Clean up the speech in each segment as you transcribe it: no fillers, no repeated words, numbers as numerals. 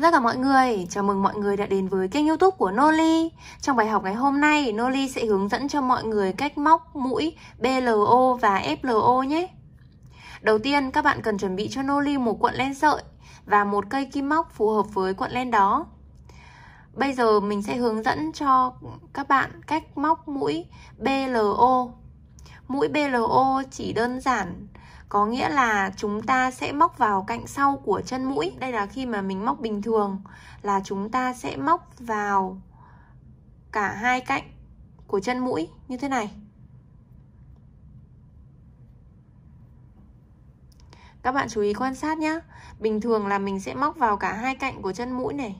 tất cả mọi người, chào mừng mọi người đã đến với kênh YouTube của Noli. Trong bài học ngày hôm nay, Noli sẽ hướng dẫn cho mọi người cách móc mũi BLO và FLO nhé. Đầu tiên, các bạn cần chuẩn bị cho Noli một cuộn len sợi và một cây kim móc phù hợp với cuộn len đó. Bây giờ mình sẽ hướng dẫn cho các bạn cách móc mũi BLO. Mũi BLO chỉ đơn giản có nghĩa là chúng ta sẽ móc vào cạnh sau của chân mũi. Đây là khi mà mình móc bình thường là chúng ta sẽ móc vào cả hai cạnh của chân mũi như thế này. Các bạn chú ý quan sát nhé. Bình thường là mình sẽ móc vào cả hai cạnh của chân mũi này.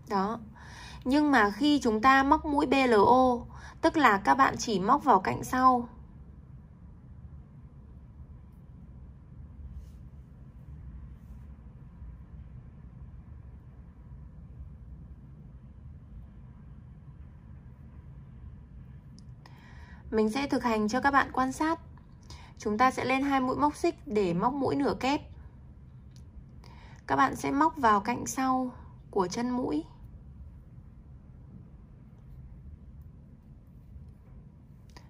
Đó. Nhưng mà khi chúng ta móc mũi BLO, tức là các bạn chỉ móc vào cạnh sau. Mình sẽ thực hành cho các bạn quan sát. Chúng ta sẽ lên 2 mũi móc xích để móc mũi nửa kép. Các bạn sẽ móc vào cạnh sau của chân mũi.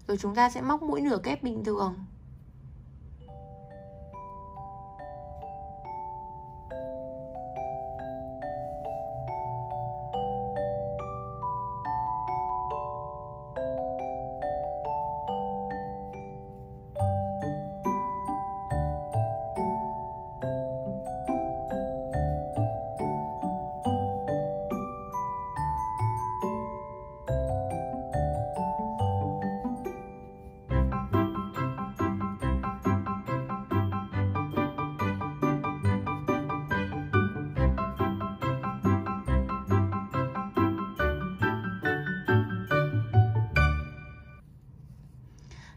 Rồi chúng ta sẽ móc mũi nửa kép bình thường.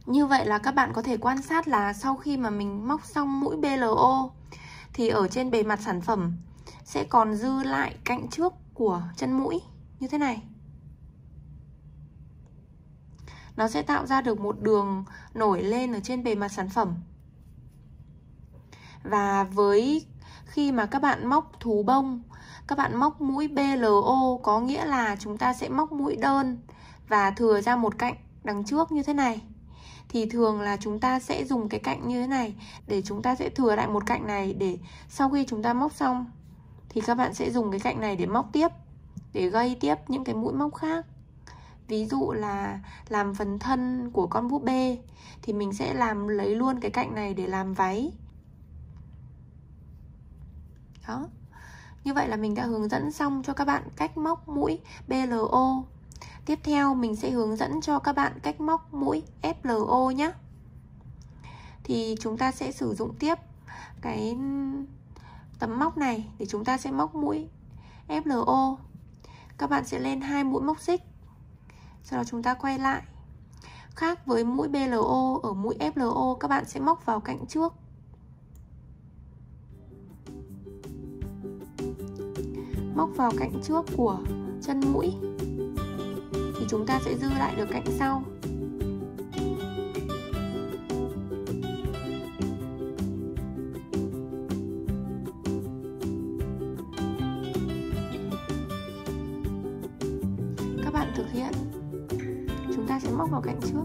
Như vậy là các bạn có thể quan sát là sau khi mà mình móc xong mũi BLO thì ở trên bề mặt sản phẩm sẽ còn dư lại cạnh trước của chân mũi như thế này. Nó sẽ tạo ra được một đường nổi lên ở trên bề mặt sản phẩm. Và với khi mà các bạn móc thú bông, các bạn móc mũi BLO có nghĩa là chúng ta sẽ móc mũi đơn và thừa ra một cạnh đằng trước như thế này. Thì thường là chúng ta sẽ dùng cái cạnh như thế này để chúng ta sẽ thừa lại một cạnh này, để sau khi chúng ta móc xong thì các bạn sẽ dùng cái cạnh này để móc tiếp, để gây tiếp những cái mũi móc khác. Ví dụ là làm phần thân của con búp bê thì mình sẽ lấy luôn cái cạnh này để làm váy. Đó. Như vậy là mình đã hướng dẫn xong cho các bạn cách móc mũi BLO. Tiếp theo mình sẽ hướng dẫn cho các bạn cách móc mũi FLO nhé. Thì chúng ta sẽ sử dụng tiếp cái tấm móc này để chúng ta sẽ móc mũi FLO. Các bạn sẽ lên 2 mũi móc xích, sau đó chúng ta quay lại. Khác với mũi BLO, ở mũi FLO các bạn sẽ móc vào cạnh trước. Móc vào cạnh trước của chân mũi thì chúng ta sẽ dư lại được cạnh sau. Các bạn thực hiện. Chúng ta sẽ móc vào cạnh trước.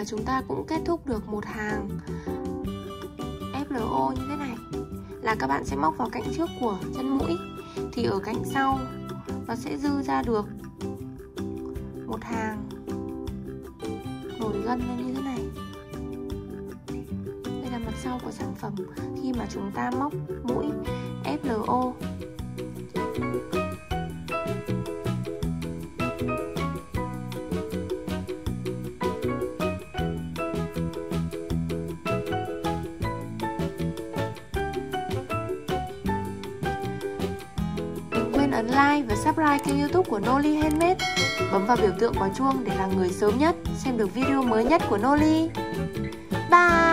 là chúng ta cũng kết thúc được một hàng FLO như thế này. Là các bạn sẽ móc vào cạnh trước của chân mũi, thì ở cạnh sau nó sẽ dư ra được một hàng nổi gân lên như thế này. Đây là mặt sau của sản phẩm khi mà chúng ta móc mũi FLO. Ấn like và subscribe kênh YouTube của Noli Handmade. Bấm vào biểu tượng quả chuông để là người sớm nhất xem được video mới nhất của Noli. Bye!